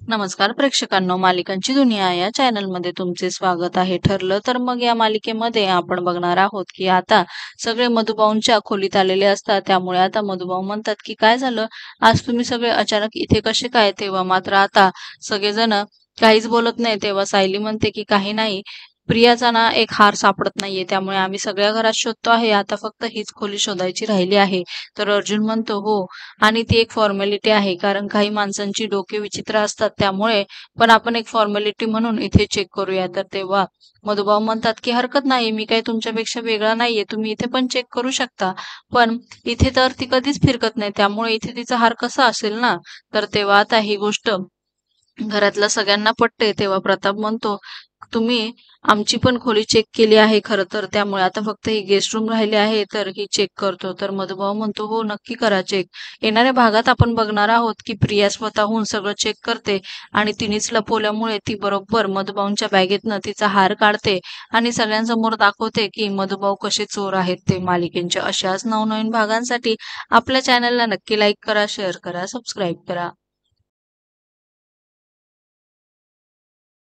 नमस्कार प्रेक्षकांनो, मालिकांची दुनिया या चॅनलमध्ये तुमचे स्वागत आहे. ठरलं तर मग या मालिकेमध्ये आपण बघणार आहोत की आता सगळे मधुभाऊंच्या खोलीत आलेले असतात. त्यामुळे आता मधुभाऊ म्हणतात की काय झालं, आज तुम्ही सगळे अचानक इथे कसे काय? तेव्हा मात्र आता सगळेजण काहीच बोलत नाही. तेव्हा सायली म्हणते की काही नाही, प्रियाचा ना एक हार सापडत नाहीये, त्यामुळे आम्ही सगळ्या घरात शोधतो आहे. आता फक्त हीच खोली शोधायची राहिली आहे. तर अर्जुन म्हणतो हो, आणि ती एक फॉर्मॅलिटी आहे, कारण काही माणसांची डोके विचित्र असतात. त्यामुळे पण आपण एक फॉर्मॅलिटी म्हणून इथे चेक करूया. तर तेव्हा मधुभाऊ म्हणतात की हरकत नाही, मी काही तुमच्यापेक्षा वेगळा नाहीये, तुम्ही इथे पण चेक करू शकता. पण इथे तर ती कधीच फिरकत नाही, त्यामुळे इथे तिचा हार कसा असेल ना. तर तेव्हा आता ही गोष्ट घरातल्या सगळ्यांना पटते. तेव्हा प्रताप म्हणतो, तुम्ही आमची पण खोली चेक केली आहे खरं तर, त्यामुळे आता फक्त ही गेस्ट रूम राहिली आहे, तर ही चेक करतो. तर मधुभाऊ म्हणतो हो, नक्की करा चेक. येणाऱ्या भागात आपण बघणार आहोत की प्रिया स्वतःहून सगळं चेक करते आणि तिनेच लपवल्यामुळे ती बरोबर मधुभाऊंच्या बॅगेतनं तिचा हार काढते आणि सगळ्यांसमोर दाखवते की मधुभाऊ कसे चोर आहेत ते. मालिकेंच्या अशाच नवनवीन भागांसाठी आपल्या चॅनलला नक्की लाईक करा, शेअर करा, सबस्क्राईब करा.